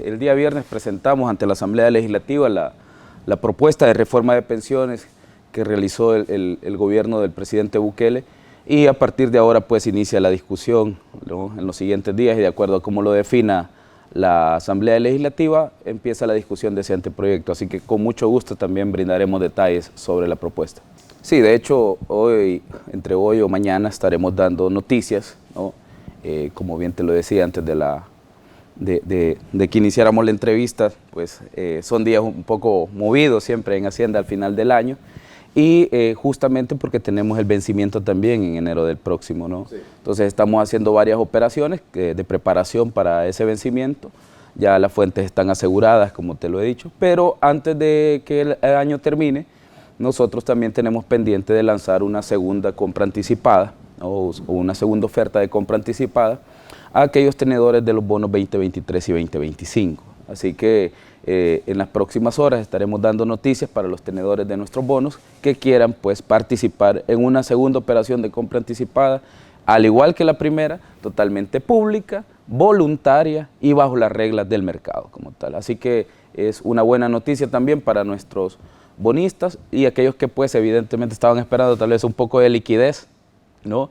el día viernes presentamos ante la Asamblea Legislativa la propuesta de reforma de pensiones que realizó el gobierno del presidente Bukele, y a partir de ahora pues inicia la discusión, ¿no?, en los siguientes días, y de acuerdo a cómo lo defina la Asamblea Legislativa, empieza la discusión de ese anteproyecto. Así que con mucho gusto también brindaremos detalles sobre la propuesta. Sí, de hecho, entre hoy o mañana estaremos dando noticias, ¿no? Como bien te lo decía antes de que iniciáramos la entrevista, pues son días un poco movidos siempre en Hacienda al final del año, y justamente porque tenemos el vencimiento también en enero del próximo, ¿no? Sí. Entonces estamos haciendo varias operaciones de preparación para ese vencimiento. Ya las fuentes están aseguradas, como te lo he dicho, pero antes de que el año termine, nosotros también tenemos pendiente de lanzar una segunda compra anticipada, ¿no?, o una segunda oferta de compra anticipada a aquellos tenedores de los bonos 2023 y 2025. Así que en las próximas horas estaremos dando noticias para los tenedores de nuestros bonos que quieran pues participar en una segunda operación de compra anticipada, al igual que la primera, totalmente pública, voluntaria y bajo las reglas del mercado como tal. Así que es una buena noticia también para nuestros bonistas y aquellos que pues evidentemente estaban esperando tal vez un poco de liquidez, ¿no?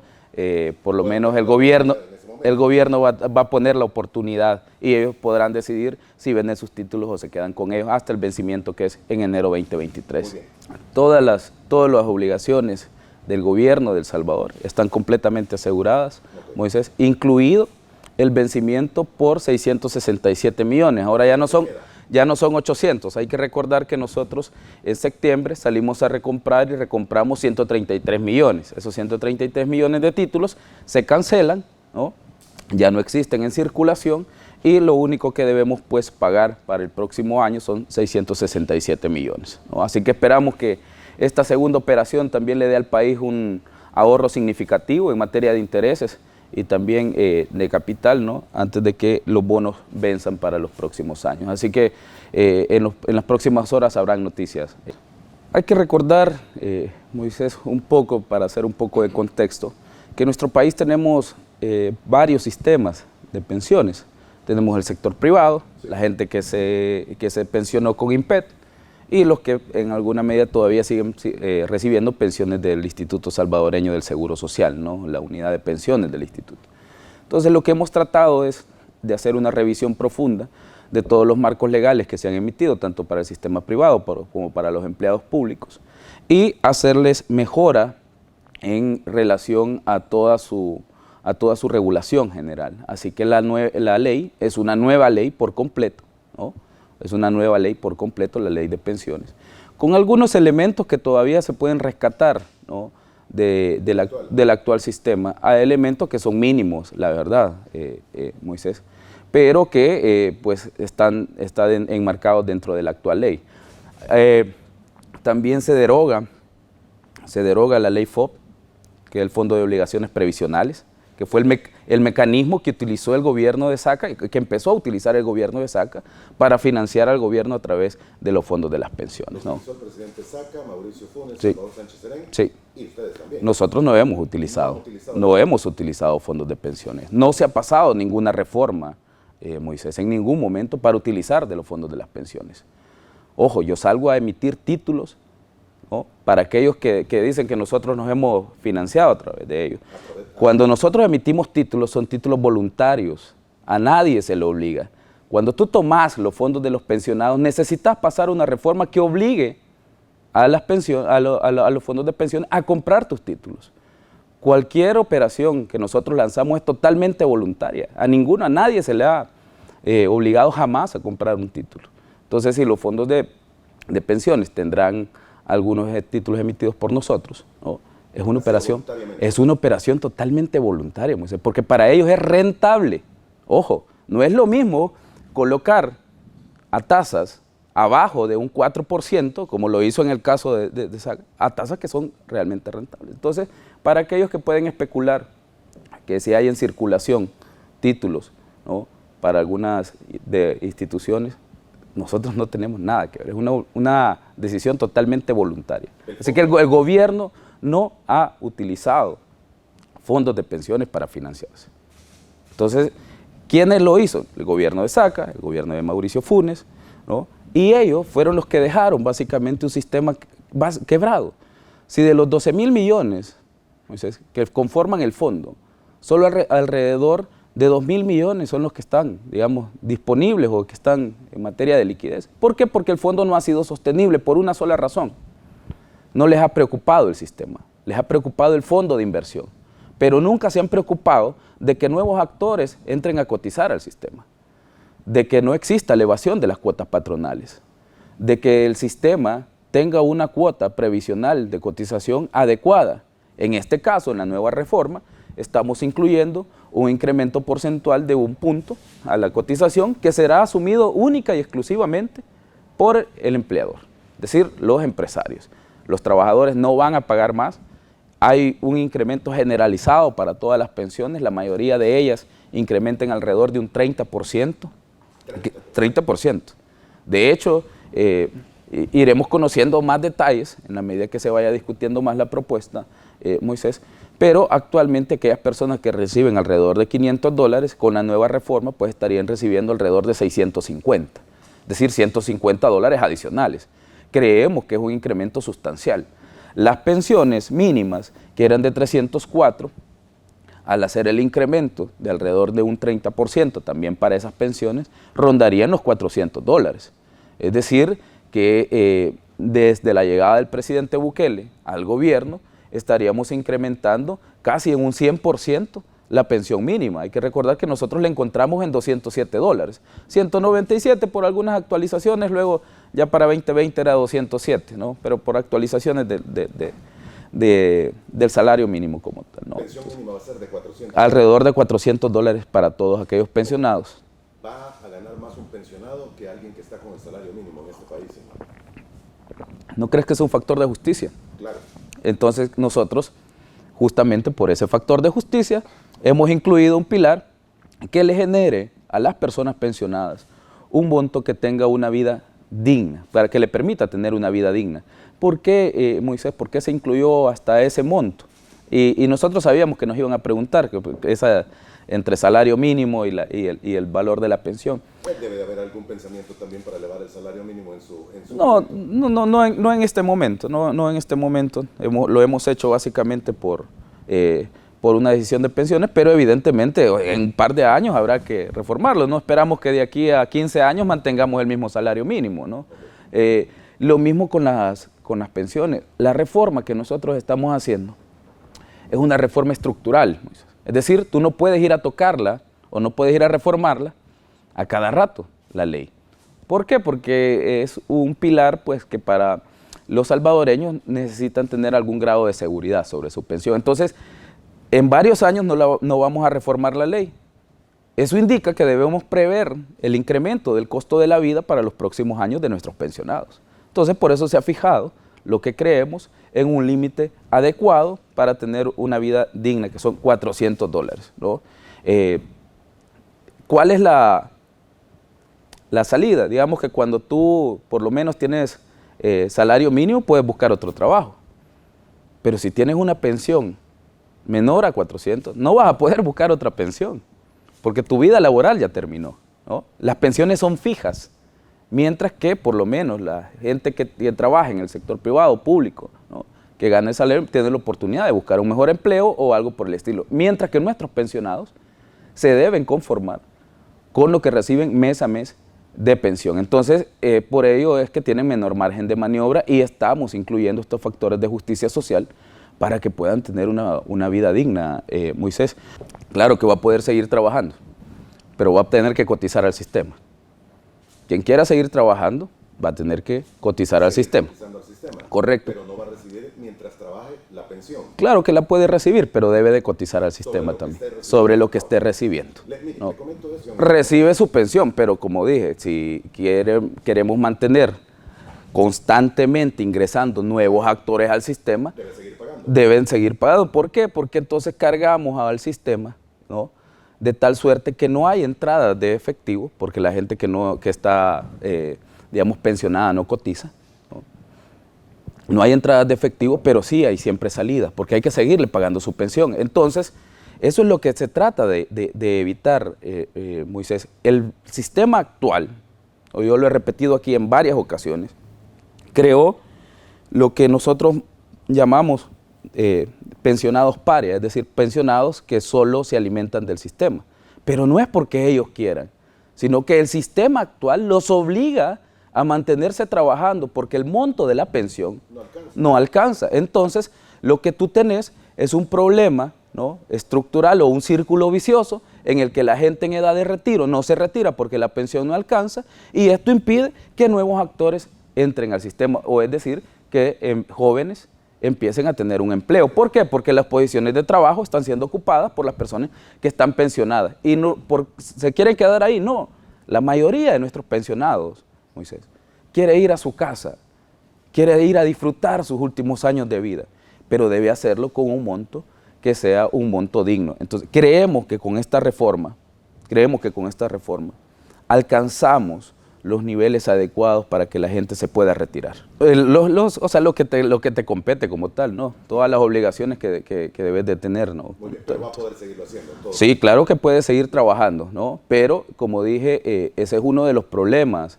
Por lo menos el gobierno va a poner la oportunidad y ellos podrán decidir si venden sus títulos o se quedan con ellos hasta el vencimiento, que es en enero 2023. Todas las obligaciones del gobierno de El Salvador están completamente aseguradas, Moisés, incluido el vencimiento por 667 millones. Ahora ya no son 800. Hay que recordar que nosotros en septiembre salimos a recomprar y recompramos 133 millones. Esos 133 millones de títulos se cancelan, ¿no? Ya no existen en circulación, y lo único que debemos pues pagar para el próximo año son 667 millones, ¿no? Así que esperamos que esta segunda operación también le dé al país un ahorro significativo en materia de intereses y también de capital, ¿no?, antes de que los bonos venzan para los próximos años. Así que en las próximas horas habrán noticias. Hay que recordar, Moisés, un poco, para hacer un poco de contexto, que en nuestro país tenemos varios sistemas de pensiones. Tenemos el sector privado, sí, la gente que se pensionó con INPET, y los que en alguna medida todavía siguen recibiendo pensiones del Instituto Salvadoreño del Seguro Social, ¿no?, la unidad de pensiones del instituto. Entonces lo que hemos tratado es de hacer una revisión profunda de todos los marcos legales que se han emitido, tanto para el sistema privado como para los empleados públicos, y hacerles mejora en relación a toda su regulación general. Así que la ley es una nueva ley por completo, ¿no? Es una nueva ley por completo, la ley de pensiones, con algunos elementos que todavía se pueden rescatar, ¿no?, del actual sistema. Hay elementos que son mínimos, la verdad, Moisés, pero que pues están enmarcados dentro de la actual ley. También se deroga la ley FOP, que es el Fondo de Obligaciones Previsionales, que fue el mecanismo que utilizó el gobierno de Saca, que empezó a utilizar el gobierno de Saca para financiar al gobierno a través de los fondos de las pensiones, ¿no? Lo utilizó el presidente Saca, Mauricio Funes, sí, Salvador Sánchez Serén, sí, y ustedes también. Nosotros no hemos utilizado fondos de pensiones. No se ha pasado ninguna reforma, Moisés, en ningún momento para utilizar de los fondos de las pensiones. Ojo, yo salgo a emitir títulos, ¿no?, para aquellos que dicen que nosotros nos hemos financiado a través de ellos. Cuando nosotros emitimos títulos, son títulos voluntarios, a nadie se le obliga. Cuando tú tomas los fondos de los pensionados, necesitas pasar una reforma que obligue a los fondos de pensiones a comprar tus títulos. Cualquier operación que nosotros lanzamos es totalmente voluntaria. A nadie se le ha obligado jamás a comprar un título. Entonces, si los fondos de pensiones tendrán algunos títulos emitidos por nosotros, ¿no?, es una operación totalmente voluntaria, Moisés, porque para ellos es rentable. Ojo, no es lo mismo colocar a tasas abajo de un 4%, como lo hizo en el caso de Saca, a tasas que son realmente rentables. Entonces, para aquellos que pueden especular que si hay en circulación títulos, ¿no?, para algunas instituciones, nosotros no tenemos nada que ver, es una decisión totalmente voluntaria. Así que el gobierno no ha utilizado fondos de pensiones para financiarse. Entonces, ¿Quiénes lo hizo? El gobierno de Saca, el gobierno de Mauricio Funes, ¿no? Y ellos fueron los que dejaron básicamente un sistema quebrado. Si de los 12.000 millones que conforman el fondo, solo alrededor de 2.000 millones son los que están, digamos, disponibles o que están en materia de liquidez. ¿Por qué? Porque el fondo no ha sido sostenible por una sola razón. No les ha preocupado el sistema, les ha preocupado el fondo de inversión, pero nunca se han preocupado de que nuevos actores entren a cotizar al sistema, de que no exista elevación de las cuotas patronales, de que el sistema tenga una cuota previsional de cotización adecuada. En este caso, en la nueva reforma, estamos incluyendo un incremento porcentual de 1 punto a la cotización que será asumido única y exclusivamente por el empleador, es decir, los empresarios. Los trabajadores no van a pagar más. Hay un incremento generalizado para todas las pensiones, la mayoría de ellas incrementan alrededor de un 30%. 30%. De hecho, iremos conociendo más detalles en la medida que se vaya discutiendo más la propuesta, Moisés, pero actualmente aquellas personas que reciben alrededor de $500, con la nueva reforma pues estarían recibiendo alrededor de 650, es decir, $150 adicionales. Creemos que es un incremento sustancial. Las pensiones mínimas, que eran de 304, al hacer el incremento de alrededor de un 30% también para esas pensiones, rondarían los $400. Es decir, que desde la llegada del presidente Bukele al gobierno, estaríamos incrementando casi en un 100% la pensión mínima. Hay que recordar que nosotros la encontramos en $207, 197 por algunas actualizaciones, luego ya para 2020 era 207, ¿no? Pero por actualizaciones del salario mínimo como tal, ¿no? La pensión mínima va a ser de 400. Alrededor de $400 para todos aquellos pensionados. ¿Va a ganar más un pensionado que alguien que está con el salario mínimo en este país? ¿No crees que es un factor de justicia? Claro. Entonces nosotros, justamente por ese factor de justicia, hemos incluido un pilar que le genere a las personas pensionadas un monto que tenga una vida digna, para que le permita tener una vida digna. ¿Por qué, Moisés, por qué se incluyó hasta ese monto? Y nosotros sabíamos que nos iban a preguntar que entre salario mínimo y el valor de la pensión. Pues debe de haber algún pensamiento también para elevar el salario mínimo en su No en este momento, no en este momento. Lo hemos hecho básicamente por una decisión de pensiones, pero evidentemente en un par de años habrá que reformarlo. No esperamos que de aquí a 15 años mantengamos el mismo salario mínimo, ¿no? Lo mismo con las pensiones. La reforma que nosotros estamos haciendo es una reforma estructural. Es decir, tú no puedes ir a tocarla o no puedes ir a reformarla a cada rato, la ley. ¿Por qué? Porque es un pilar pues, que para los salvadoreños necesitan tener algún grado de seguridad sobre su pensión. Entonces, en varios años no vamos a reformar la ley. Eso indica que debemos prever el incremento del costo de la vida para los próximos años de nuestros pensionados. Entonces, por eso se ha fijado lo que creemos en un límite adecuado para tener una vida digna, que son $400, ¿no? ¿Cuál es la salida? Digamos que cuando tú por lo menos tienes salario mínimo, puedes buscar otro trabajo. Pero si tienes una pensión menor a 400, no vas a poder buscar otra pensión, porque tu vida laboral ya terminó, ¿no? Las pensiones son fijas, mientras que por lo menos la gente que trabaja en el sector privado o público, ¿no?, que gana el salario, tiene la oportunidad de buscar un mejor empleo o algo por el estilo, mientras que nuestros pensionados se deben conformar con lo que reciben mes a mes de pensión. Entonces, por ello es que tienen menor margen de maniobra y estamos incluyendo estos factores de justicia social para que puedan tener una vida digna, Moisés. Claro que va a poder seguir trabajando, pero va a tener que cotizar al sistema. Quien quiera seguir trabajando va a tener que cotizar al sistema. Correcto. Pero no va a recibir mientras trabaje la pensión. Claro que la puede recibir, pero debe de cotizar al sistema también, sobre lo que esté recibiendo. ¿No? Recibe su pensión, pero como dije, si queremos mantener constantemente ingresando nuevos actores al sistema, deben seguir pagando. ¿Por qué? Porque entonces cargamos al sistema, ¿no?, de tal suerte que no hay entradas de efectivo, porque la gente que está, digamos, pensionada no cotiza, ¿no? No hay entradas de efectivo, pero sí hay siempre salidas, porque hay que seguirle pagando su pensión. Entonces, eso es lo que se trata de evitar, Moisés. El sistema actual, o yo lo he repetido aquí en varias ocasiones, creó lo que nosotros llamamos pensionados parias, es decir, pensionados que solo se alimentan del sistema. Pero no es porque ellos quieran, sino que el sistema actual los obliga a mantenerse trabajando porque el monto de la pensión no alcanza. Entonces, lo que tú tenés es un problema, ¿no?, estructural o un círculo vicioso en el que la gente en edad de retiro no se retira porque la pensión no alcanza, y esto impide que nuevos actores entren al sistema, o es decir, que jóvenes empiecen a tener un empleo. ¿Por qué? Porque las posiciones de trabajo están siendo ocupadas por las personas que están pensionadas. Y no, ¿se quieren quedar ahí? No. La mayoría de nuestros pensionados, Moisés, quiere ir a su casa, quiere ir a disfrutar sus últimos años de vida, pero debe hacerlo con un monto que sea un monto digno. Entonces, creemos que con esta reforma alcanzamos los niveles adecuados para que la gente se pueda retirar. O sea, lo que te compete como tal, ¿no? Todas las obligaciones que debes de tener, ¿no? Muy bien, pero va a poder seguirlo haciendo. Sí, claro que puede seguir trabajando, ¿no? Pero, como dije, ese es uno de los problemas,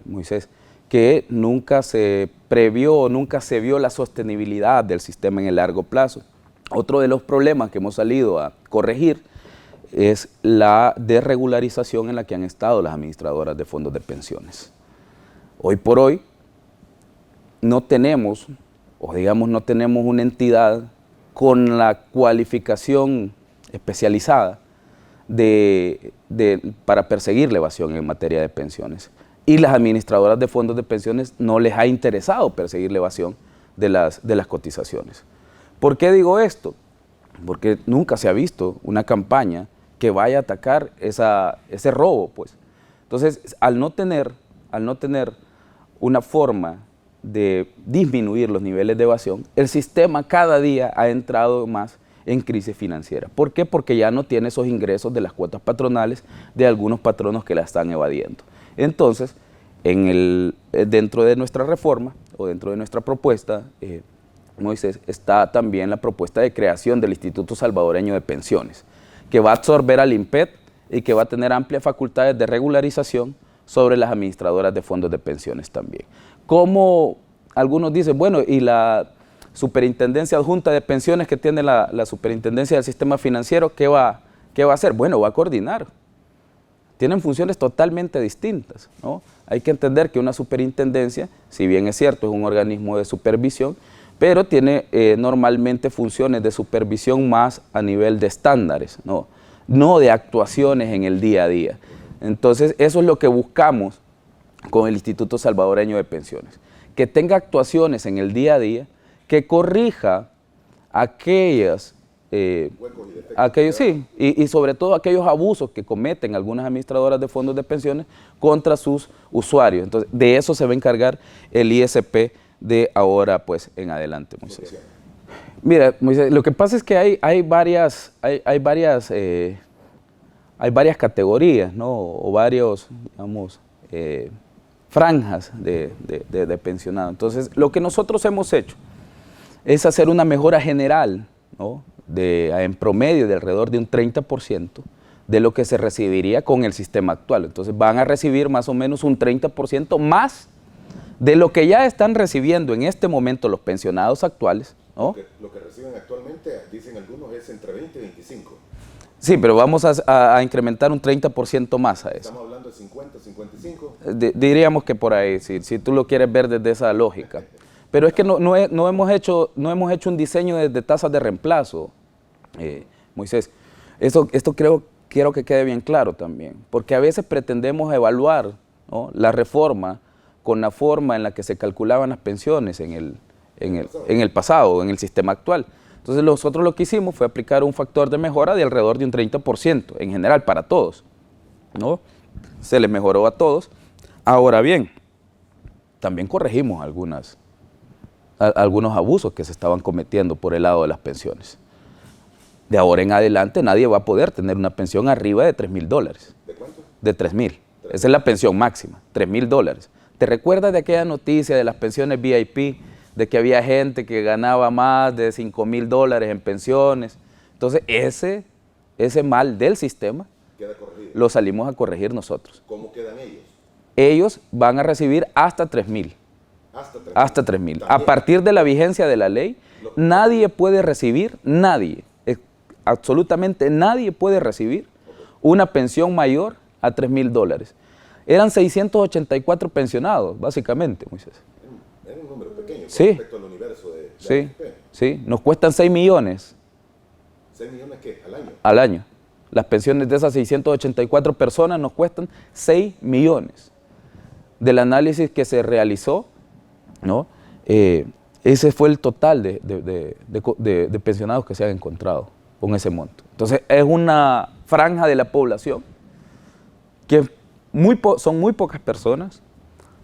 Moisés, que nunca se previó, nunca se vio la sostenibilidad del sistema en el largo plazo. Otro de los problemas que hemos salido a corregir es la desregularización en la que han estado las administradoras de fondos de pensiones. Hoy por hoy no tenemos una entidad con la cualificación especializada para perseguir la evasión en materia de pensiones. Y las administradoras de fondos de pensiones no les ha interesado perseguir la evasión de las cotizaciones. ¿Por qué digo esto? Porque nunca se ha visto una campaña que vaya a atacar ese robo, pues. Entonces, al no tener una forma de disminuir los niveles de evasión, el sistema cada día ha entrado más en crisis financiera. ¿Por qué? Porque ya no tiene esos ingresos de las cuotas patronales de algunos patronos que la están evadiendo. Entonces, dentro de nuestra reforma o dentro de nuestra propuesta, Moisés, está también la propuesta de creación del Instituto Salvadoreño de Pensiones, que va a absorber al INPET y que va a tener amplias facultades de regularización sobre las administradoras de fondos de pensiones también. Como algunos dicen, bueno, y la superintendencia adjunta de pensiones que tiene la superintendencia del sistema financiero, ¿qué va a hacer? Bueno, va a coordinar. Tienen funciones totalmente distintas, ¿no? Hay que entender que una superintendencia, si bien es cierto, es un organismo de supervisión, pero tiene normalmente funciones de supervisión más a nivel de estándares, no de actuaciones en el día a día. Entonces, eso es lo que buscamos con el Instituto Salvadoreño de Pensiones, que tenga actuaciones en el día a día, que corrija aquellos sí, y sobre todo aquellos abusos que cometen algunas administradoras de fondos de pensiones contra sus usuarios. Entonces, de eso se va a encargar el ISP de ahora pues en adelante, Moisés. Mira, Moisés, lo que pasa es que hay varias categorías, ¿no? O varios, digamos, franjas de pensionados. Entonces, lo que nosotros hemos hecho es hacer una mejora general, ¿no?, en promedio de alrededor de un 30% de lo que se recibiría con el sistema actual. Entonces, van a recibir más o menos un 30% más de lo que ya están recibiendo en este momento los pensionados actuales, ¿no? Lo que reciben actualmente, dicen algunos, es entre 20 y 25. Sí, pero vamos a incrementar un 30% más a eso. ¿Estamos hablando de 50, 55? Diríamos que por ahí, si tú lo quieres ver desde esa lógica. Pero es que no hemos hecho un diseño de tasas de reemplazo, Moisés. Esto quiero que quede bien claro también, porque a veces pretendemos evaluar, ¿no?, la reforma con la forma en la que se calculaban las pensiones en el pasado, en el sistema actual. Entonces nosotros lo que hicimos fue aplicar un factor de mejora de alrededor de un 30% en general para todos, ¿no? Se les mejoró a todos. Ahora bien, también corregimos algunos abusos que se estaban cometiendo por el lado de las pensiones. De ahora en adelante nadie va a poder tener una pensión arriba de $3,000. ¿De cuánto? De 3,000. Esa es la pensión máxima, $3,000. ¿Te recuerdas de aquella noticia de las pensiones VIP, de que había gente que ganaba más de $5,000 en pensiones, Entonces, ese mal del sistema Queda corregido. lo salimos a corregir nosotros. ¿Cómo quedan ellos? Ellos van a recibir hasta 3,000. Hasta 3,000. A partir de la vigencia de la ley, nadie puede recibir, absolutamente nadie puede recibir una pensión mayor a $3,000. Eran 684 pensionados, básicamente, Moisés. Es un número pequeño con Sí. respecto al universo de Sí, AFP. sí. Nos cuestan 6 millones ¿6 millones qué? ¿Al año? al año. Las pensiones de esas 684 personas nos cuestan 6 millones. Del análisis que se realizó, ¿no? Ese fue el total de pensionados que se han encontrado con ese monto. Entonces, es una franja de la población que son muy pocas personas,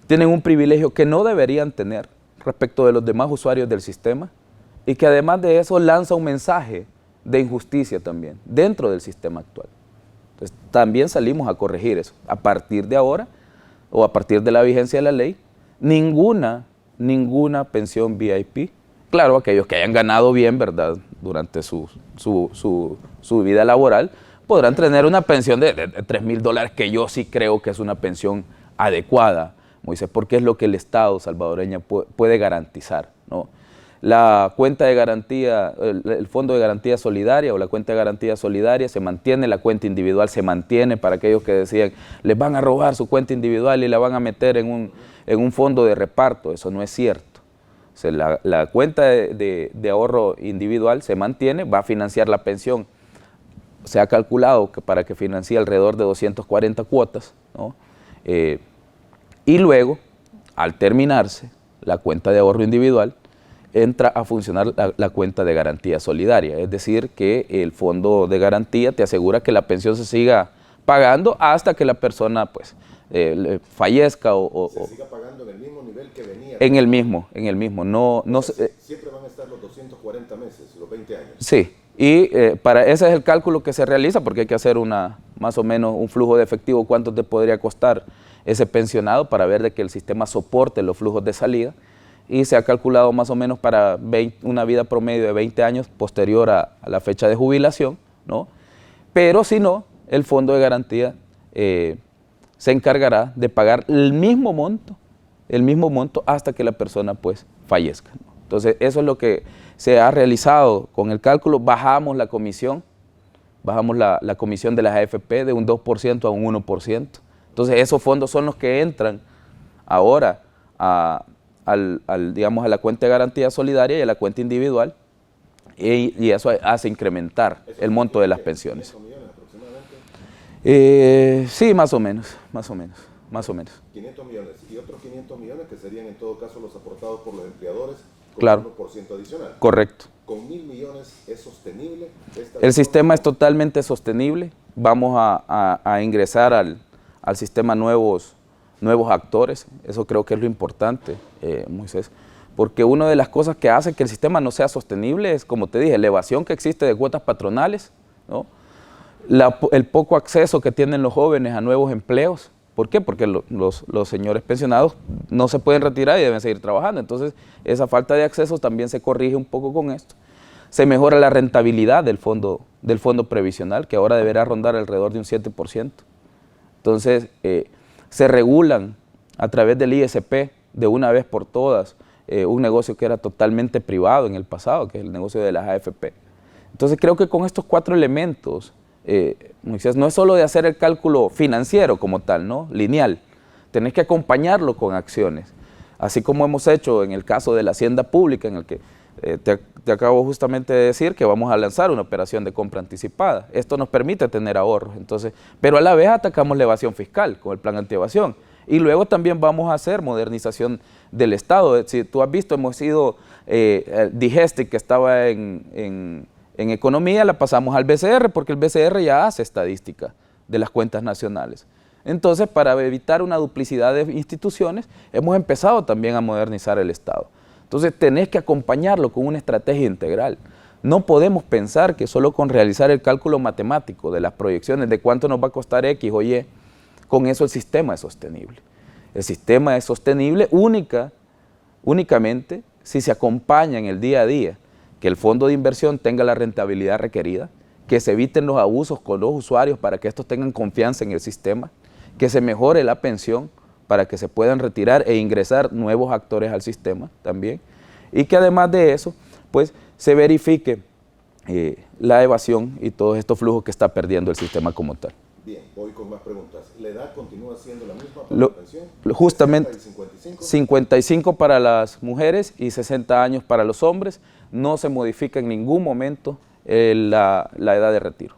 tienen un privilegio que no deberían tener respecto de los demás usuarios del sistema y que además de eso lanza un mensaje de injusticia también dentro del sistema actual. Entonces, también salimos a corregir eso. A partir de ahora, o a partir de la vigencia de la ley, ninguna pensión VIP, claro, aquellos que hayan ganado bien, ¿verdad?, durante su vida laboral, podrán tener una pensión de $3,000, que yo sí creo que es una pensión adecuada, Moisés, porque es lo que el Estado salvadoreño puede garantizar, ¿no? La cuenta de garantía, el Fondo de Garantía Solidaria o la cuenta de garantía solidaria se mantiene, la cuenta individual se mantiene para aquellos que decían, les van a robar su cuenta individual y la van a meter en un fondo de reparto. Eso no es cierto. O sea, la cuenta de ahorro individual se mantiene, va a financiar la pensión. Se ha calculado que para que financie alrededor de 240 cuotas, ¿no? Y luego, al terminarse la cuenta de ahorro individual, entra a funcionar la cuenta de garantía solidaria. Es decir, que el fondo de garantía te asegura que la pensión se siga pagando hasta que la persona pues, fallezca se siga pagando en el mismo nivel que venía. En el mismo. Siempre van a estar los 240 meses, los 20 años. Sí, y ese es el cálculo que se realiza, porque hay que hacer más o menos un flujo de efectivo, cuánto te podría costar ese pensionado para ver de que el sistema soporte los flujos de salida, y se ha calculado más o menos para una vida promedio de 20 años posterior a la fecha de jubilación, ¿no? Pero si no, el fondo de garantía se encargará de pagar el mismo monto hasta que la persona pues fallezca, ¿no? Entonces, eso es lo que se ha realizado con el cálculo. Bajamos la comisión de las AFP de un 2% a un 1%. Entonces, esos fondos son los que entran ahora digamos, a la cuenta de garantía solidaria y a la cuenta individual, y eso hace incrementar el monto de las pensiones. ¿500 millones aproximadamente? Sí, más o menos. 500 millones y otros 500 millones que serían en todo caso los aportados por los empleadores con Claro. 1% adicional. Correcto. ¿Con 1.000 millones es sostenible? El sistema es totalmente sostenible. Vamos a ingresar al sistema nuevos actores. Eso creo que es lo importante, Moisés, porque una de las cosas que hace que el sistema no sea sostenible es, como te dije, la evasión que existe de cuotas patronales, ¿no? El poco acceso que tienen los jóvenes a nuevos empleos. ¿Por qué? Porque los señores pensionados no se pueden retirar y deben seguir trabajando. Entonces, esa falta de acceso también se corrige un poco con esto. Se mejora la rentabilidad del fondo previsional, que ahora deberá rondar alrededor de un 7%. Entonces, se regulan a través del ISP de una vez por todas un negocio que era totalmente privado en el pasado, que es el negocio de las AFP. Entonces, creo que con estos 4 elementos, Moisés, no es solo de hacer el cálculo financiero como tal, ¿no? Lineal. Tenés que acompañarlo con acciones, así como hemos hecho en el caso de la hacienda pública, en el que te acabo justamente de decir que vamos a lanzar una operación de compra anticipada. Esto nos permite tener ahorros, entonces, pero a la vez atacamos la evasión fiscal con el plan antievasión. Y luego también vamos a hacer modernización del Estado. Si tú has visto, hemos ido, Digestic, que estaba en economía, la pasamos al BCR, porque el BCR ya hace estadística de las cuentas nacionales. Entonces, para evitar una duplicidad de instituciones, hemos empezado también a modernizar el Estado. Entonces, tenés que acompañarlo con una estrategia integral. No podemos pensar que solo con realizar el cálculo matemático de las proyecciones de cuánto nos va a costar X o Y, con eso el sistema es sostenible. El sistema es sostenible únicamente si se acompaña en el día a día, que el fondo de inversión tenga la rentabilidad requerida, que se eviten los abusos con los usuarios para que estos tengan confianza en el sistema, que se mejore la pensión para que se puedan retirar e ingresar nuevos actores al sistema también, y que además de eso, pues se verifique la evasión y todos estos flujos que está perdiendo el sistema como tal. Bien, voy con más preguntas. ¿La edad continúa siendo la misma para la pensión? Justamente 55. 55 para las mujeres y 60 años para los hombres. No se modifica en ningún momento la edad de retiro.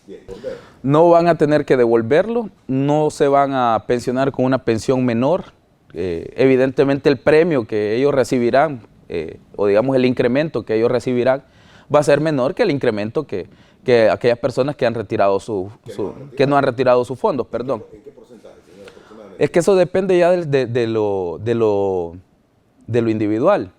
Bien, volver. No van a tener que devolverlo, no se van a pensionar con una pensión menor. Evidentemente el premio que ellos recibirán, o digamos el incremento que ellos recibirán, va a ser menor que el incremento que aquellas personas que han retirado que no han retirado sus fondos, perdón. ¿En qué porcentaje, señora, aproximadamente? Es que eso depende ya de lo individual.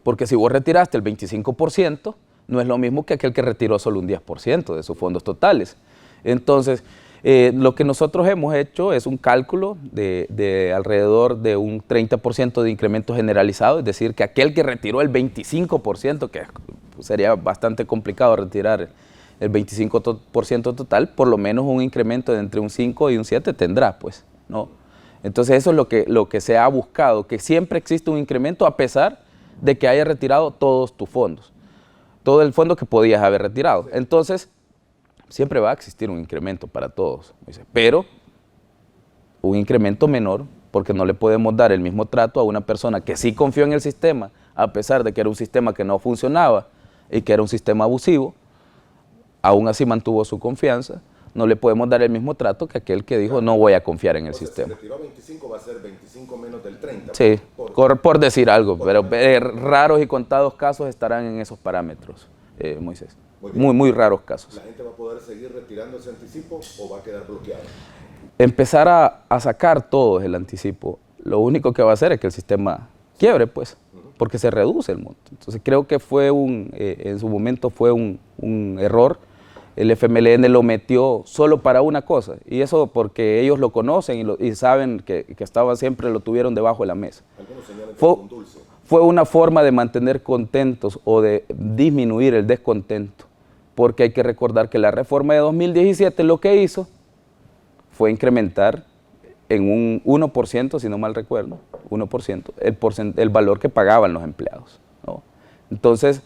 Porque si vos retiraste el 25%, no es lo mismo que aquel que retiró solo un 10% de sus fondos totales. Entonces, lo que nosotros hemos hecho es un cálculo de alrededor de un 30% de incremento generalizado, es decir, que aquel que retiró el 25%, que sería bastante complicado retirar el 25% total, por lo menos un incremento de entre un 5 y un 7 tendrá, pues, ¿no? Entonces eso es lo que se ha buscado, que siempre existe un incremento a pesar de que haya retirado todos tus fondos, todo el fondo que podías haber retirado. Entonces, siempre va a existir un incremento para todos, pero un incremento menor, porque no le podemos dar el mismo trato a una persona que sí confió en el sistema, a pesar de que era un sistema que no funcionaba y que era un sistema abusivo, aún así mantuvo su confianza. No le podemos dar el mismo trato que aquel que dijo no voy a confiar en el sistema. Si retiró 25 va a ser 25 menos del 30. Sí, por decir algo, pero raros y contados casos estarán en esos parámetros, Moisés. Muy raros casos. ¿La gente va a poder seguir retirando ese anticipo o va a quedar bloqueado? Empezar a sacar todo el anticipo, lo único que va a hacer es que el sistema quiebre, pues, porque se reduce el monto. Entonces creo que en su momento fue un error. El FMLN lo metió solo para una cosa, y eso porque ellos lo conocen y saben que estaban siempre, lo tuvieron debajo de la mesa. Algunos señalan que fue un dulce. Fue una forma de mantener contentos o de disminuir el descontento, porque hay que recordar que la reforma de 2017 lo que hizo fue incrementar en un 1%, si no mal recuerdo, 1%, el valor que pagaban los empleados, ¿no? Entonces,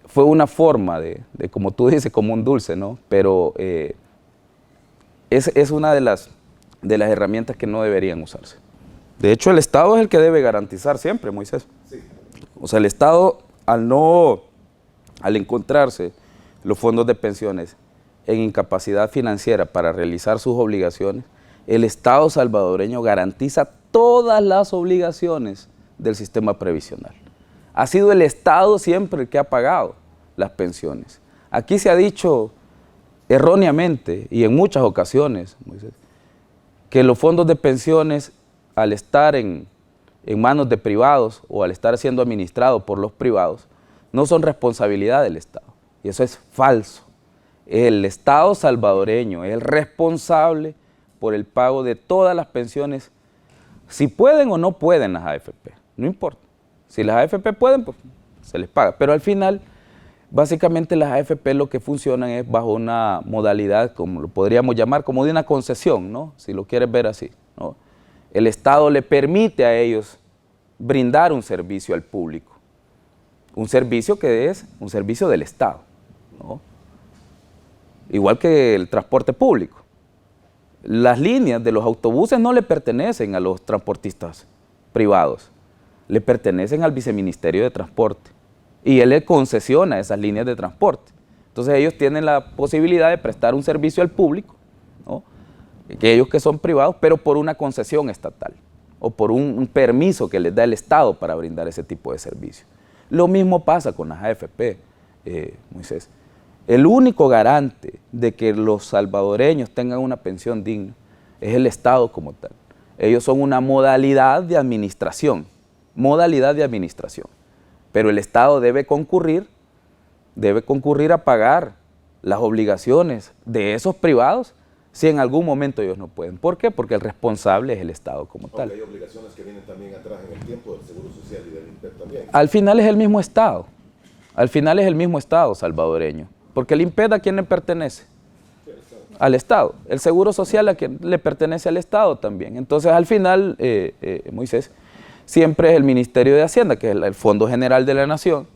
fue una forma de, como tú dices, como un dulce, ¿no? Pero es una de las herramientas que no deberían usarse. De hecho, el Estado es el que debe garantizar siempre, Moisés. Sí. O sea, el Estado, al encontrarse los fondos de pensiones en incapacidad financiera para realizar sus obligaciones, el Estado salvadoreño garantiza todas las obligaciones del sistema previsional. Ha sido el Estado siempre el que ha pagado las pensiones. Aquí se ha dicho erróneamente y en muchas ocasiones, Moisés, que los fondos de pensiones, al estar en manos de privados o al estar siendo administrados por los privados, no son responsabilidad del Estado. Y eso es falso. El Estado salvadoreño es el responsable por el pago de todas las pensiones, si pueden o no pueden las AFP, no importa. Si las AFP pueden, pues se les paga. Pero al final, básicamente las AFP lo que funcionan es bajo una modalidad, como lo podríamos llamar, como de una concesión, ¿no? Si lo quieres ver así, ¿no? El Estado le permite a ellos brindar un servicio al público. Un servicio que es un servicio del Estado, ¿no? Igual que el transporte público. Las líneas de los autobuses no le pertenecen a los transportistas privados, le pertenecen al Viceministerio de Transporte y él le concesiona esas líneas de transporte. Entonces ellos tienen la posibilidad de prestar un servicio al público, ¿no? Que ellos que son privados, pero por una concesión estatal o por un permiso que les da el Estado para brindar ese tipo de servicio. Lo mismo pasa con las AFP, Moisés. El único garante de que los salvadoreños tengan una pensión digna es el Estado como tal. Ellos son una modalidad de administración, pero el Estado debe concurrir a pagar las obligaciones de esos privados si en algún momento ellos no pueden. ¿Por qué? Porque el responsable es el Estado como tal. Hay obligaciones que vienen también atrás en el tiempo del Seguro Social y del INPEC también. Al final es el mismo Estado. Al final es el mismo Estado salvadoreño, porque el INPED ¿a quién le pertenece? Al Estado. El Seguro Social ¿a quién le pertenece? al Estado también. Entonces al final, Moisés, siempre es el Ministerio de Hacienda, que es el Fondo General de la Nación,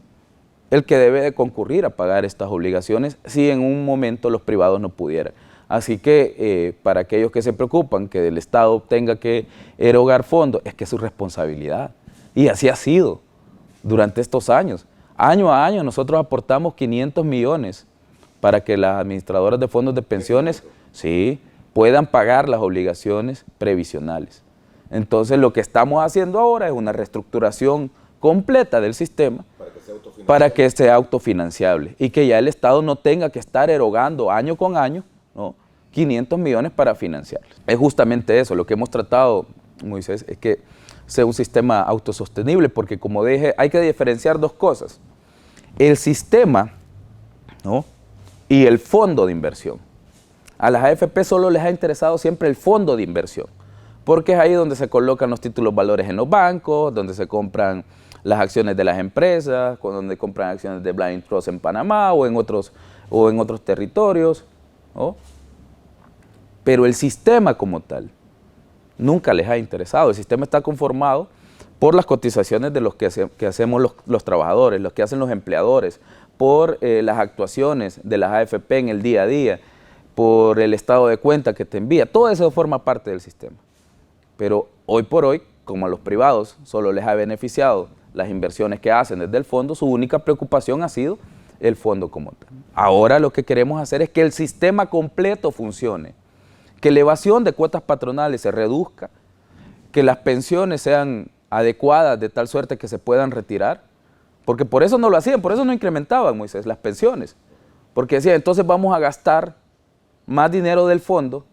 el que debe de concurrir a pagar estas obligaciones si en un momento los privados no pudieran. Así que para aquellos que se preocupan que el Estado tenga que erogar fondos, es que es su responsabilidad. Y así ha sido durante estos años. Año a año nosotros aportamos 500 millones para que las administradoras de fondos de pensiones sí, puedan pagar las obligaciones previsionales. Entonces lo que estamos haciendo ahora es una reestructuración completa del sistema para que sea autofinanciable y que ya el Estado no tenga que estar erogando año con año, ¿no?, 500 millones para financiarlos. Es justamente eso, lo que hemos tratado, Moisés, es que sea un sistema autosostenible, porque como dije, hay que diferenciar dos cosas: el sistema, ¿no?, y el fondo de inversión. A las AFP solo les ha interesado siempre el fondo de inversión, porque es ahí donde se colocan los títulos valores en los bancos, donde se compran las acciones de las empresas, donde compran acciones de Blind Trust en Panamá o en otros territorios, ¿no? Pero el sistema como tal nunca les ha interesado. El sistema está conformado por las cotizaciones de los que hacemos los trabajadores, los que hacen los empleadores, por las actuaciones de las AFP en el día a día, por el estado de cuenta que te envía. Todo eso forma parte del sistema. Pero hoy por hoy, como a los privados solo les ha beneficiado las inversiones que hacen desde el fondo, su única preocupación ha sido el fondo como tal. Ahora lo que queremos hacer es que el sistema completo funcione, que la evasión de cuotas patronales se reduzca, que las pensiones sean adecuadas de tal suerte que se puedan retirar, porque por eso no lo hacían, por eso no incrementaban, Moisés, las pensiones, porque decían, entonces vamos a gastar más dinero del fondo,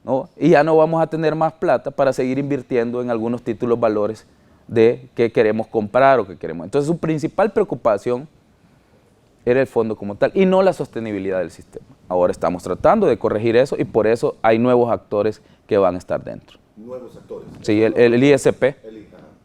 ¿no?, y ya no vamos a tener más plata para seguir invirtiendo en algunos títulos valores de que queremos comprar o que queremos. Entonces su principal preocupación era el fondo como tal y no la sostenibilidad del sistema. Ahora estamos tratando de corregir eso y por eso hay nuevos actores que van a estar dentro. ¿Nuevos actores? Sí, el ISP,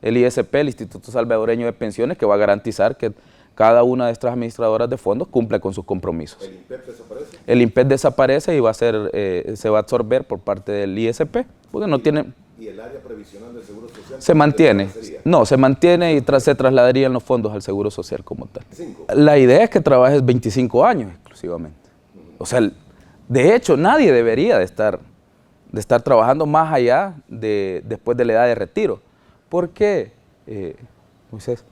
el ISP, el Instituto Salvadoreño de Pensiones, que va a garantizar que cada una de estas administradoras de fondos cumple con sus compromisos. ¿El INPED desaparece? El INPED desaparece y va a ser, se va a absorber por parte del ISP, porque no tiene... ¿Y el área previsional del Seguro Social? Se mantiene, no, se mantiene y se trasladarían los fondos al Seguro Social como tal. 5. La idea es que trabajes 25 años exclusivamente. O sea, de hecho, nadie debería de estar trabajando más allá de después de la edad de retiro. ¿Por qué, Moisés?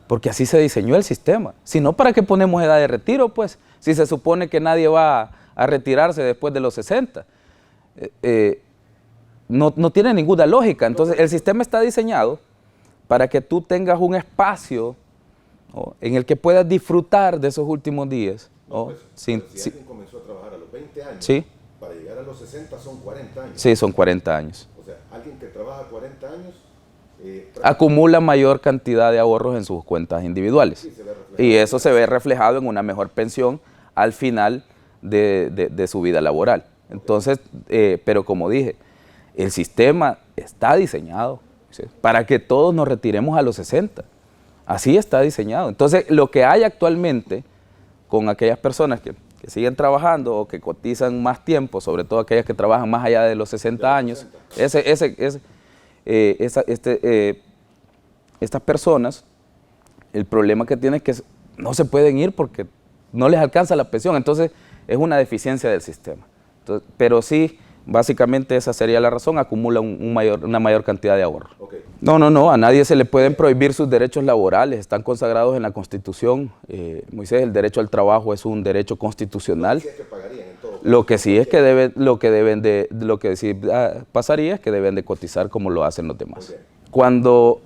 Porque así se diseñó el sistema. Si no, ¿para qué ponemos edad de retiro? Pues, si se supone que nadie va a retirarse después de los 60. No tiene ninguna lógica. Entonces, el sistema está diseñado para que tú tengas un espacio, ¿no?, en el que puedas disfrutar de esos últimos días. No, pues, si alguien comenzó a trabajar a los 20 años, ¿sí?, para llegar a los 60 son 40 años. Sí, son 40 años. O sea, alguien que trabaja 40 años... acumula mayor cantidad de ahorros en sus cuentas individuales. Sí, y eso se ve reflejado en una mejor pensión al final de su vida laboral. Entonces, pero como dije, el sistema está diseñado, ¿sí?, para que todos nos retiremos a los 60. Así está diseñado. Entonces, lo que hay actualmente con aquellas personas que siguen trabajando o que cotizan más tiempo, sobre todo aquellas que trabajan más allá de los 60 años, estas personas, el problema que tienen es que no se pueden ir porque no les alcanza la pensión. Entonces, es una deficiencia del sistema. Entonces, pero sí, básicamente esa sería la razón, acumula una mayor cantidad de ahorro. Okay. No, a nadie se le pueden prohibir sus derechos laborales, están consagrados en la Constitución. Moisés, el derecho al trabajo es un derecho constitucional. Lo que sí es que pasaría es que deben de cotizar como lo hacen los demás. Okay. Cuando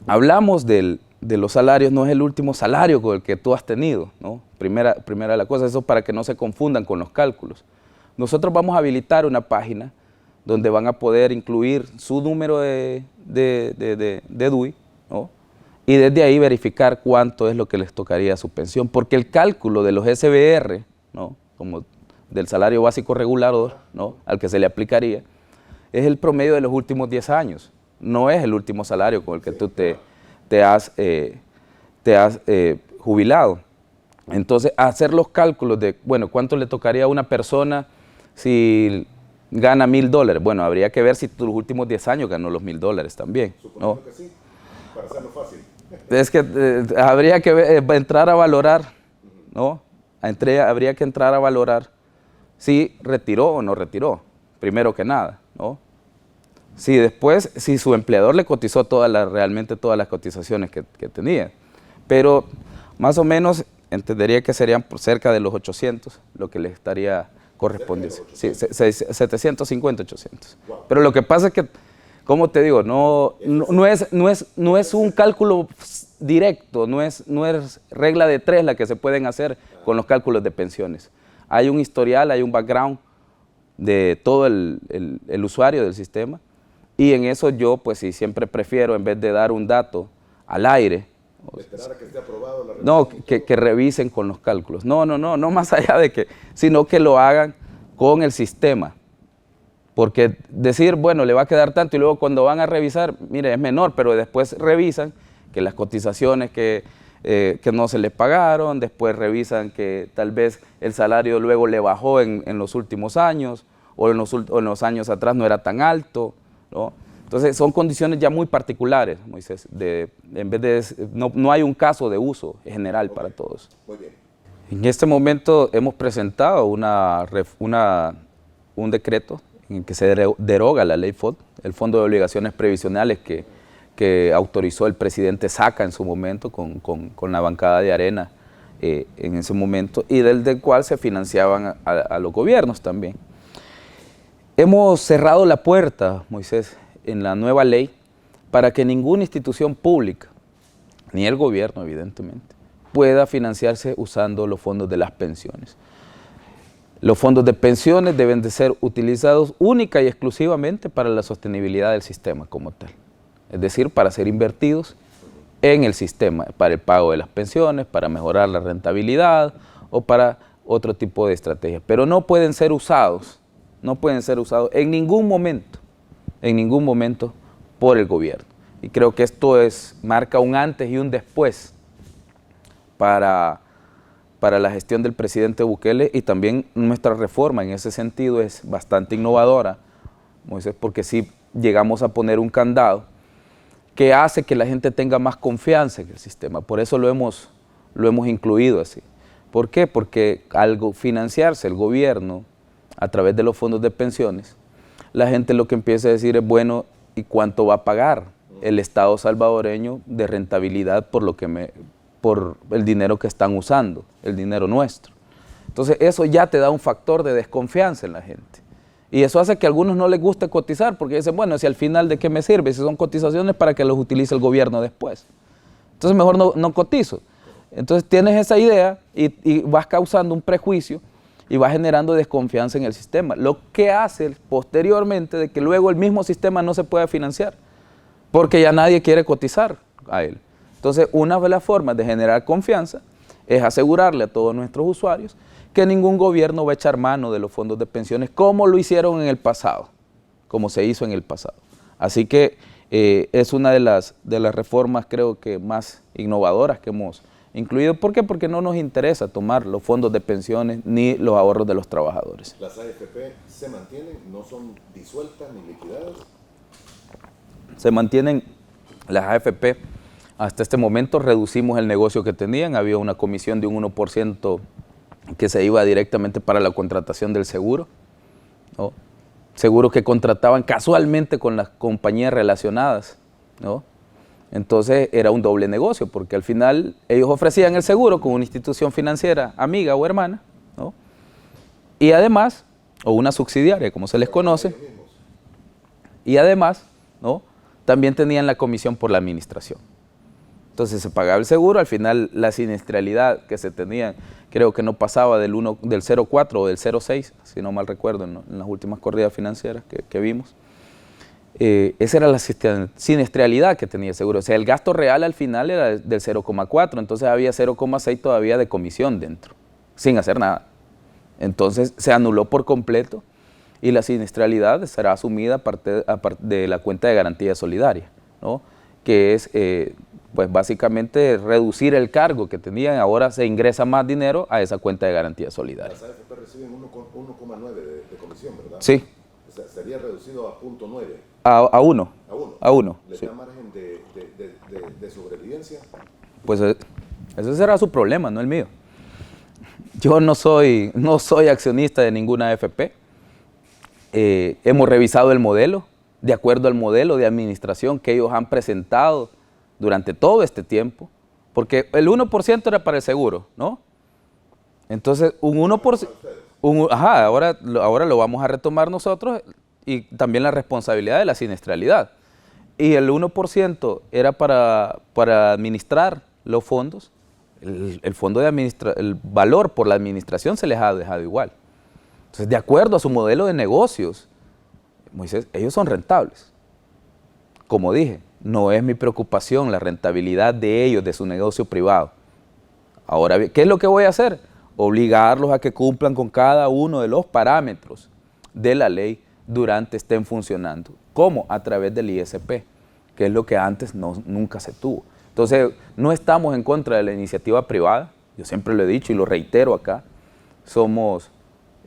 hablamos de los salarios, no es el último salario con el que tú has tenido, ¿no? Primera la cosa, eso para que no se confundan con los cálculos. Nosotros vamos a habilitar una página donde van a poder incluir su número de DUI, ¿no?, y desde ahí verificar cuánto es lo que les tocaría a su pensión, porque el cálculo de los SBR, ¿no?, como del salario básico regulador, ¿no?, al que se le aplicaría, es el promedio de los últimos 10 años, no es el último salario con el que tú te has jubilado. Entonces, hacer los cálculos de, bueno, ¿cuánto le tocaría a una persona si gana $1,000? Bueno, habría que ver si los últimos 10 años ganó los $1,000 también, ¿no? Suponiendo que sí, para hacerlo fácil. Es que habría que entrar a valorar, ¿no? Habría que entrar a valorar si retiró o no retiró, primero que nada, ¿no? Si después, si su empleador le cotizó realmente todas las cotizaciones que tenía. Pero más o menos entendería que serían por cerca de los 800 lo que le estaría correspondiendo. Sí, 750, 800. Wow. Pero lo que pasa es que, como te digo, no es un cálculo directo, no es regla de 3 la que se pueden hacer con los cálculos de pensiones. Hay un historial, hay un background de todo el usuario del sistema, y en eso yo pues sí siempre prefiero, en vez de dar un dato al aire, esperar a que esté aprobado la revisión. No, que revisen con los cálculos. No más allá de que, sino que lo hagan con el sistema. Porque decir, bueno, le va a quedar tanto, y luego cuando van a revisar, mire, es menor, pero después revisan que las cotizaciones que no se les pagaron, después revisan que tal vez el salario luego le bajó en los últimos años, o en los años atrás no era tan alto, ¿no? Entonces son condiciones ya muy particulares, Moisés, en vez de, no hay un caso de uso general para todos. Muy bien. En este momento hemos presentado un decreto en el que se deroga la ley FOD, el Fondo de Obligaciones Previsionales que autorizó el presidente Saca en su momento con la bancada de Arena en ese momento, y del cual se financiaban a los gobiernos también. Hemos cerrado la puerta, Moisés, en la nueva ley, para que ninguna institución pública, ni el gobierno evidentemente, pueda financiarse usando los fondos de las pensiones. Los fondos de pensiones deben de ser utilizados única y exclusivamente para la sostenibilidad del sistema como tal, es decir, para ser invertidos en el sistema, para el pago de las pensiones, para mejorar la rentabilidad o para otro tipo de estrategias, pero no pueden ser usados en ningún momento por el gobierno. Y creo que esto marca un antes y un después para la gestión del presidente Bukele, y también nuestra reforma en ese sentido es bastante innovadora, Moisés, porque sí llegamos a poner un candado que hace que la gente tenga más confianza en el sistema. Por eso lo hemos incluido así. ¿Por qué? Porque al financiarse el gobierno a través de los fondos de pensiones, la gente lo que empieza a decir es, bueno, ¿y cuánto va a pagar el Estado salvadoreño de rentabilidad por el dinero que están usando, el dinero nuestro? Entonces eso ya te da un factor de desconfianza en la gente. Y eso hace que a algunos no les guste cotizar, porque dicen, bueno, si al final ¿de qué me sirve? Si son cotizaciones para que los utilice el gobierno después. Entonces mejor no cotizo. Entonces tienes esa idea y vas causando un prejuicio y va generando desconfianza en el sistema, lo que hace posteriormente de que luego el mismo sistema no se pueda financiar, porque ya nadie quiere cotizar a él. Entonces, una de las formas de generar confianza es asegurarle a todos nuestros usuarios que ningún gobierno va a echar mano de los fondos de pensiones como lo hicieron en el pasado, como se hizo en el pasado. Así que es una de las reformas, creo que más innovadoras que hemos incluido. ¿Por qué? Porque no nos interesa tomar los fondos de pensiones ni los ahorros de los trabajadores. ¿Las AFP se mantienen? ¿No son disueltas ni liquidadas? Se mantienen las AFP. Hasta este momento reducimos el negocio que tenían. Había una comisión de un 1% que se iba directamente para la contratación del seguro, ¿no? Seguro que contrataban casualmente con las compañías relacionadas, ¿no? Entonces era un doble negocio, porque al final ellos ofrecían el seguro con una institución financiera amiga o hermana, ¿no? Y además, o una subsidiaria, como se les conoce, y además, ¿no?, también tenían la comisión por la administración. Entonces se pagaba el seguro, al final la siniestralidad que se tenía, creo que no pasaba del 0,4 o del 0,6, si no mal recuerdo, en las últimas corridas financieras que vimos. Esa era la siniestralidad que tenía el seguro. O sea, el gasto real al final era del 0,4, entonces había 0,6 todavía de comisión dentro, sin hacer nada. Entonces se anuló por completo y la siniestralidad será asumida aparte de la cuenta de garantía solidaria, ¿no?, que es pues básicamente reducir el cargo que tenían, ahora se ingresa más dinero a esa cuenta de garantía solidaria. Las AFP reciben 1,9 de comisión, ¿verdad? Sí. O sea, sería reducido a 0,9. A uno. A uno. A uno. ¿Les Sí. da margen de sobrevivencia? Pues ese será su problema, no el mío. Yo no soy accionista de ninguna AFP. Hemos revisado el modelo, de acuerdo al modelo de administración que ellos han presentado durante todo este tiempo, porque el 1% era para el seguro, ¿no? Entonces, un 1%, ahora lo vamos a retomar nosotros y también la responsabilidad de la siniestralidad. Y el 1% era para administrar los fondos. El valor por la administración se les ha dejado igual. Entonces, de acuerdo a su modelo de negocios, Moisés, ellos son rentables. Como dije, no es mi preocupación la rentabilidad de ellos, de su negocio privado. Ahora bien, ¿qué es lo que voy a hacer? Obligarlos a que cumplan con cada uno de los parámetros de la ley durante estén funcionando. ¿Cómo? A través del ISP, que es lo que antes nunca se tuvo. Entonces, no estamos en contra de la iniciativa privada, yo siempre lo he dicho y lo reitero acá, somos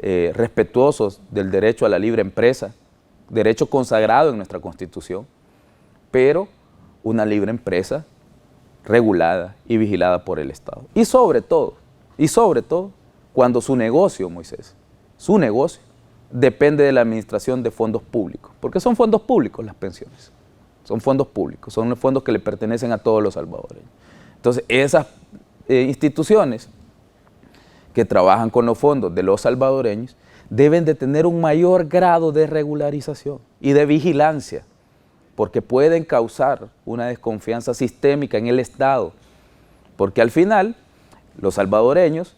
respetuosos del derecho a la libre empresa, derecho consagrado en nuestra Constitución, pero una libre empresa regulada y vigilada por el Estado. Y sobre todo, cuando su negocio, Moisés, su negocio, depende de la administración de fondos públicos, porque son fondos públicos las pensiones, son fondos públicos, son los fondos que le pertenecen a todos los salvadoreños. Entonces, esas instituciones que trabajan con los fondos de los salvadoreños deben de tener un mayor grado de regularización y de vigilancia, porque pueden causar una desconfianza sistémica en el Estado, porque al final los salvadoreños,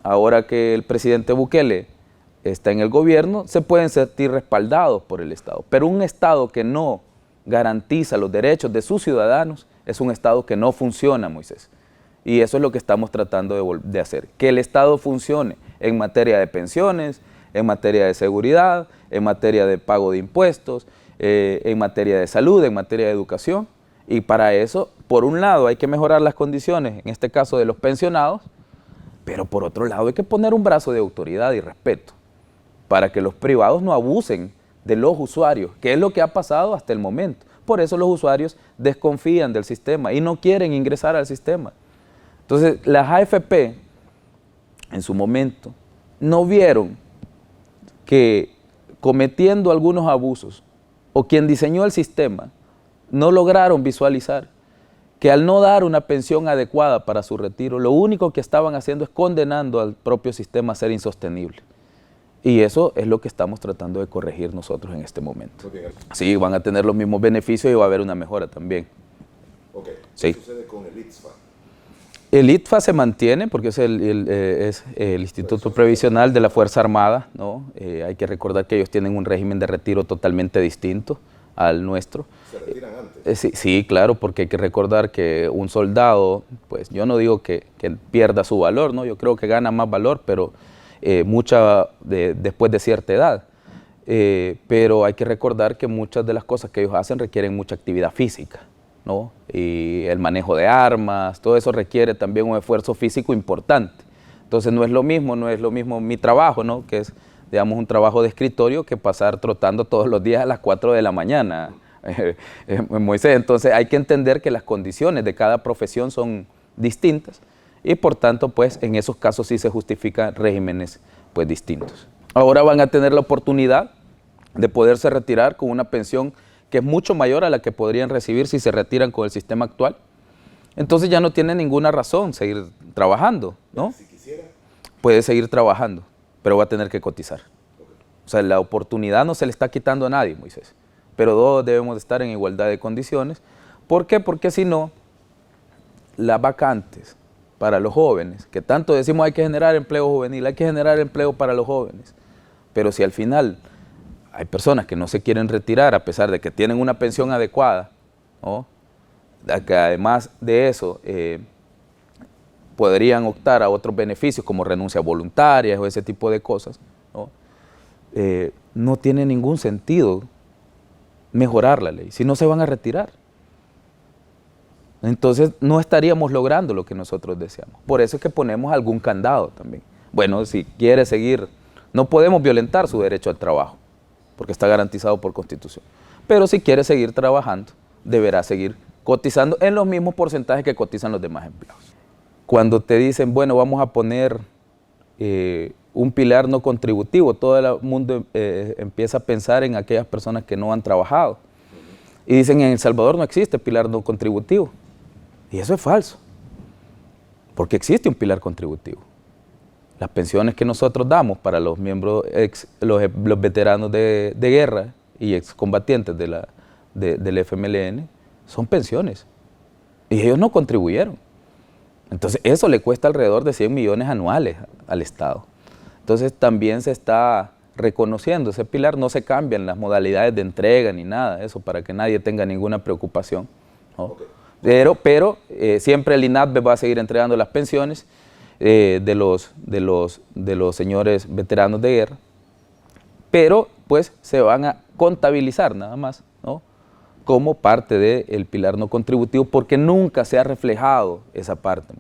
ahora que el presidente Bukele está en el gobierno, se pueden sentir respaldados por el Estado, pero un Estado que no garantiza los derechos de sus ciudadanos es un Estado que no funciona, Moisés. Y eso es lo que estamos tratando de hacer, que el Estado funcione en materia de pensiones, en materia de seguridad, en materia de pago de impuestos, en materia de salud, en materia de educación. Y para eso, por un lado, hay que mejorar las condiciones, en este caso de los pensionados, pero por otro lado hay que poner un brazo de autoridad y respeto para que los privados no abusen de los usuarios, que es lo que ha pasado hasta el momento. Por eso los usuarios desconfían del sistema y no quieren ingresar al sistema. Entonces, las AFP, en su momento, no vieron que cometiendo algunos abusos, o quien diseñó el sistema, no lograron visualizar que al no dar una pensión adecuada para su retiro, lo único que estaban haciendo es condenando al propio sistema a ser insostenible. Y eso es lo que estamos tratando de corregir nosotros en este momento. Sí, van a tener los mismos beneficios y va a haber una mejora también. Ok, sí. ¿Qué sucede con el ITSFA? El ITFA se mantiene porque es el Instituto Previsional de la Fuerza Armada, ¿no? Hay que recordar que ellos tienen un régimen de retiro totalmente distinto al nuestro. ¿Se retiran antes? Sí, claro, porque hay que recordar que un soldado, pues yo no digo que pierda su valor, ¿no? Yo creo que gana más valor, pero después de cierta edad. Pero hay que recordar que muchas de las cosas que ellos hacen requieren mucha actividad física, ¿no? Y el manejo de armas, todo eso requiere también un esfuerzo físico importante. Entonces no es lo mismo mi trabajo, ¿no? Que es, digamos, un trabajo de escritorio que pasar trotando todos los días a las 4 de la mañana, Moisés. Entonces hay que entender que las condiciones de cada profesión son distintas y por tanto, pues, en esos casos sí se justifican regímenes, pues, distintos. Ahora van a tener la oportunidad de poderse retirar con una pensión que es mucho mayor a la que podrían recibir si se retiran con el sistema actual. Entonces ya no tiene ninguna razón seguir trabajando, ¿no? Si quisiera. Puede seguir trabajando, pero va a tener que cotizar. O sea, la oportunidad no se le está quitando a nadie, Moisés. Pero todos debemos de estar en igualdad de condiciones. ¿Por qué? Porque si no, las vacantes para los jóvenes, que tanto decimos hay que generar empleo juvenil, hay que generar empleo para los jóvenes, pero si al final hay personas que no se quieren retirar a pesar de que tienen una pensión adecuada, ¿no? Que además de eso podrían optar a otros beneficios como renuncias voluntarias o ese tipo de cosas, ¿no? No tiene ningún sentido mejorar la ley, si no se van a retirar. Entonces no estaríamos logrando lo que nosotros deseamos. Por eso es que ponemos algún candado también. Bueno, si quiere seguir, no podemos violentar su derecho al trabajo, porque está garantizado por Constitución. Pero si quiere seguir trabajando, deberá seguir cotizando en los mismos porcentajes que cotizan los demás empleados. Cuando te dicen, bueno, vamos a poner un pilar no contributivo, todo el mundo empieza a pensar en aquellas personas que no han trabajado. Y dicen, en El Salvador no existe pilar no contributivo. Y eso es falso, porque existe un pilar contributivo. Las pensiones que nosotros damos para los miembros, los veteranos de guerra y excombatientes del FMLN, son pensiones. Y ellos no contribuyeron. Entonces eso le cuesta alrededor de 100 millones anuales al Estado. Entonces también se está reconociendo ese pilar, no se cambian las modalidades de entrega ni nada de eso, para que nadie tenga ninguna preocupación, ¿no? Okay. Pero siempre el INADVE va a seguir entregando las pensiones de los señores veteranos de guerra, pero pues se van a contabilizar nada más, ¿no?, como parte del pilar no contributivo, porque nunca se ha reflejado esa parte.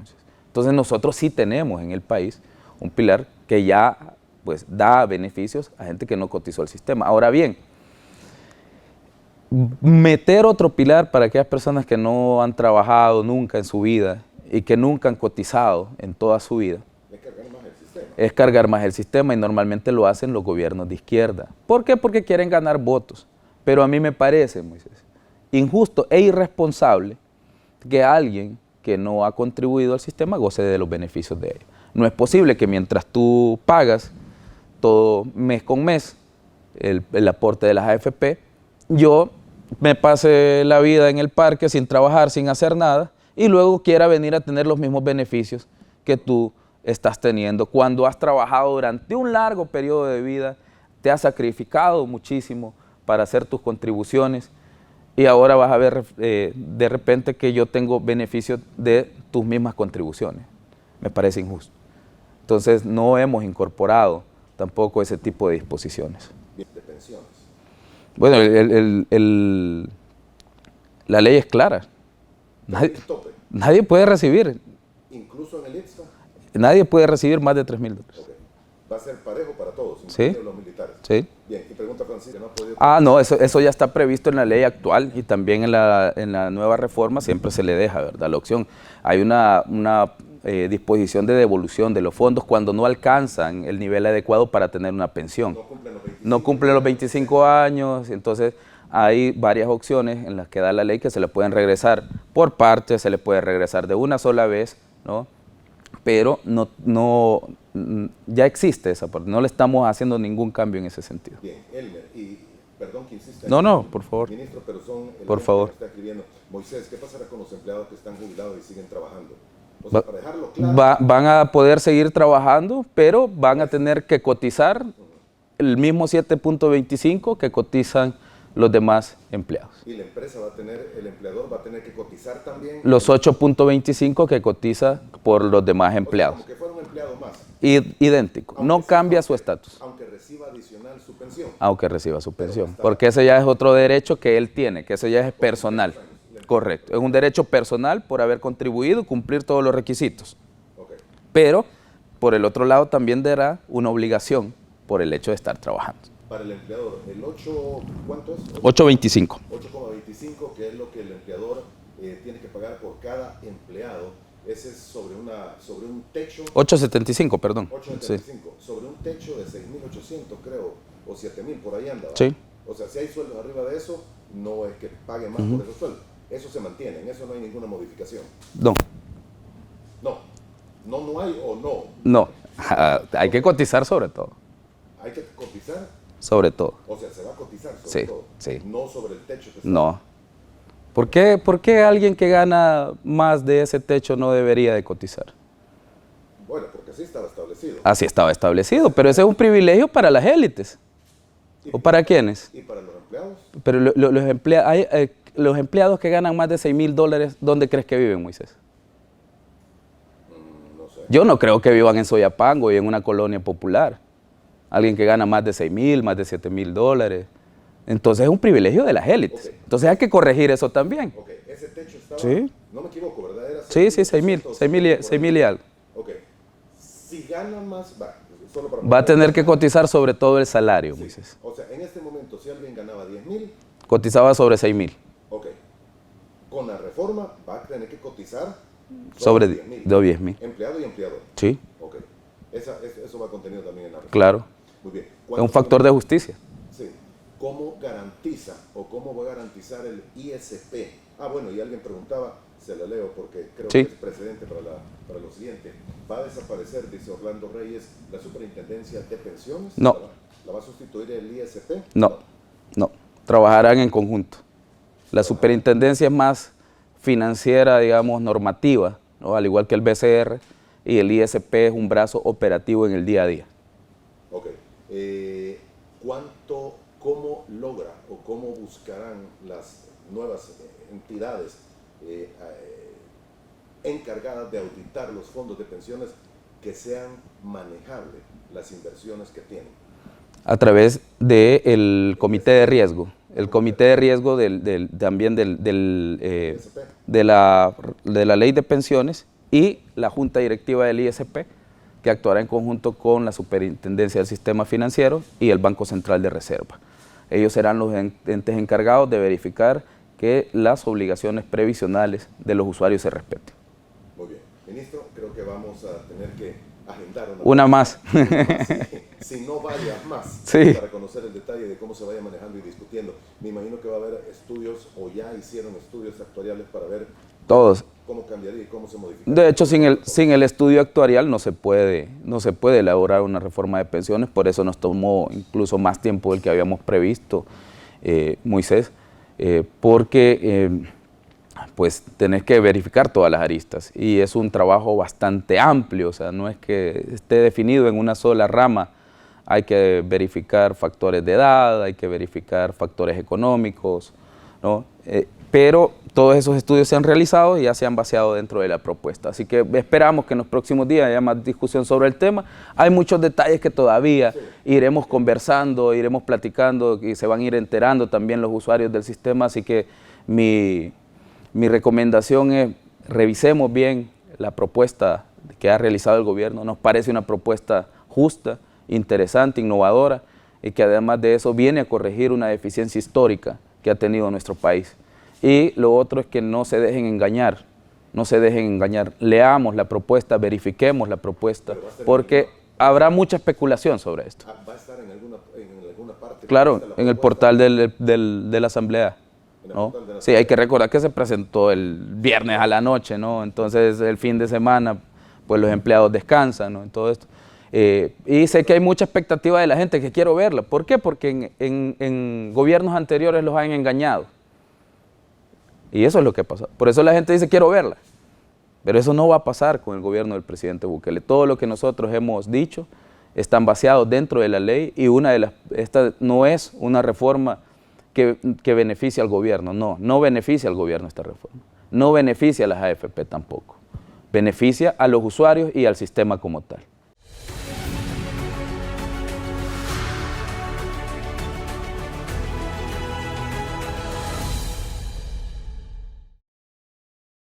Entonces nosotros sí tenemos en el país un pilar que ya pues da beneficios a gente que no cotizó al sistema. Ahora bien, meter otro pilar para aquellas personas que no han trabajado nunca en su vida y que nunca han cotizado en toda su vida, es cargar más el sistema, y normalmente lo hacen los gobiernos de izquierda. ¿Por qué? Porque quieren ganar votos. Pero a mí me parece, Moisés, injusto e irresponsable que alguien que no ha contribuido al sistema goce de los beneficios de ello. No es posible que mientras tú pagas todo mes con mes el aporte de las AFP, yo me pase la vida en el parque sin trabajar, sin hacer nada, y luego quiera venir a tener los mismos beneficios que tú estás teniendo cuando has trabajado durante un largo periodo de vida, te has sacrificado muchísimo para hacer tus contribuciones, y ahora vas a ver de repente que yo tengo beneficios de tus mismas contribuciones. Me parece injusto. Entonces no hemos incorporado tampoco ese tipo de disposiciones. De pensiones. Bueno, la ley es clara. Nadie puede recibir. Incluso en el ITSA. Nadie puede recibir más de $3,000. Okay. Va a ser parejo para todos, incluso los militares. Sí. Bien, y pregunta Francisca, ¿no ha podido...? No, eso ya está previsto en la ley actual, y también en la nueva reforma siempre se le deja, ¿verdad?, la opción. Hay una disposición de devolución de los fondos cuando no alcanzan el nivel adecuado para tener una pensión. No cumplen los 25 años, entonces hay varias opciones en las que da la ley que se le pueden regresar por partes, se le puede regresar de una sola vez, ¿no? Pero ya existe esa parte, no le estamos haciendo ningún cambio en ese sentido. Bien, Elmer, y perdón que insista. No, por favor. Ministro, pero son el por favor. Que está escribiendo. Moisés, ¿qué pasará con los empleados que están jubilados y siguen trabajando? O sea, para dejarlo claro, van a poder seguir trabajando, pero van a tener que cotizar el mismo 7.25 que cotizan los demás empleados. ¿Y la empresa va a tener, el empleador va a tener que cotizar también? Los 8.25 que cotiza por los demás empleados. O sea, como que fuera un empleado más. Idéntico, no cambia su estatus. Aunque reciba adicional su pensión. Aunque reciba su pensión, porque ese ya es otro derecho que él tiene, que ese ya es personal. Correcto, es un derecho personal por haber contribuido y cumplir todos los requisitos. Okay. Pero, por el otro lado, también dará una obligación por el hecho de estar trabajando. Para el empleador, el 8, ¿cuánto es? 8.25. 8,25, que es lo que el empleador tiene que pagar por cada empleado. Ese es sobre un techo. 8.75, perdón. 8,75, sí. Sobre un techo de 6.800, creo, o 7.000, por ahí anda. Sí. O sea, si hay sueldos arriba de eso, no es que pague más por esos sueldos. Eso se mantiene, en eso no hay ninguna modificación. No. No hay o no. No, hay que cotizar sobre todo. Hay que cotizar. Sobre todo. O sea, se va a cotizar sobre todo. Sí. No sobre el techo que está. No. ¿Por qué alguien que gana más de ese techo no debería de cotizar? Bueno, porque así estaba establecido. Así estaba establecido, pero ese es un privilegio para las élites. ¿O para quiénes? ¿Y para los empleados? Pero los empleados que ganan más de $6,000, ¿dónde crees que viven, Moisés? No sé. Yo no creo que vivan en Soyapango y en una colonia popular. Alguien que gana más de 6,000, más de $7,000. Entonces es un privilegio de las élites. Okay. Entonces hay que corregir eso también. Okay. Ese techo estaba ¿sí? no me equivoco, ¿verdad? Era Sí, 6.000 y algo. Ok. Si gana más, solo para Va a tener que cotizar sobre todo el salario, sí. Moisés. O sea, en este momento, si alguien ganaba 10.000, Cotizaba sobre 6.000. ok. Con la reforma va a tener que cotizar Sobre 10.000. 10.000. Empleado y empleador. Sí, Ok. Eso va contenido también en la reforma. claro. Muy bien. Es un factor de justicia. Sí. ¿Cómo garantiza o cómo va a garantizar el ISP? Bueno, y alguien preguntaba, se la leo porque creo Sí. que es precedente para lo siguiente. ¿Va a desaparecer, dice Orlando Reyes, la superintendencia de pensiones? No. ¿La va a sustituir el ISP? No. Trabajarán en conjunto. La superintendencia es más financiera, digamos, normativa, ¿no? Al igual que el BCR, y el ISP es un brazo operativo en el día a día. Ok. ¿Cómo logra o cómo buscarán las nuevas entidades encargadas de auditar los fondos de pensiones que sean manejables las inversiones que tienen? A través del comité de riesgo. El comité de riesgo también de la ley de pensiones y la junta directiva del ISP, que actuará en conjunto con la superintendencia del sistema financiero y el Banco Central de Reserva. Ellos serán los entes encargados de verificar que las obligaciones previsionales de los usuarios se respeten. Muy bien. Ministro, creo que vamos a tener que agendar una más. Si no varias más, sí. Para conocer el detalle de cómo se vaya manejando y discutiendo. Me imagino que va a haber estudios, o ya hicieron estudios actuariales para ver todos cómo cambiaría y cómo se modificaría. De hecho, sin el estudio actuarial no se puede elaborar una reforma de pensiones, por eso nos tomó incluso más tiempo del que habíamos previsto, Moisés, porque pues tenés que verificar todas las aristas y es un trabajo bastante amplio, o sea, no es que esté definido en una sola rama, hay que verificar factores de edad, hay que verificar factores económicos, ¿no? Pero todos esos estudios se han realizado y ya se han vaciado dentro de la propuesta. Así que esperamos que en los próximos días haya más discusión sobre el tema. Hay muchos detalles que todavía iremos conversando, iremos platicando y se van a ir enterando también los usuarios del sistema. Así que mi recomendación es revisemos bien la propuesta que ha realizado el gobierno. Nos parece una propuesta justa, interesante, innovadora y que además de eso viene a corregir una deficiencia histórica que ha tenido nuestro país. Y lo otro es que no se dejen engañar, leamos la propuesta, verifiquemos la propuesta, porque habrá mucha especulación sobre esto. ¿Va a estar en alguna parte? Claro, en el portal de la Asamblea. ¿No? Sí, hay que recordar que se presentó el viernes a la noche, ¿no? Entonces el fin de semana, pues los empleados descansan, ¿no? En todo esto. Y sé que hay mucha expectativa de la gente que quiero verla. ¿Por qué? Porque en gobiernos anteriores los han engañado. Y eso es lo que pasó. Por eso la gente dice quiero verla. Pero eso no va a pasar con el gobierno del presidente Bukele. Todo lo que nosotros hemos dicho están baseados dentro de la ley y esta no es una reforma que beneficia al gobierno. No beneficia al gobierno esta reforma. No beneficia a las AFP tampoco. Beneficia a los usuarios y al sistema como tal.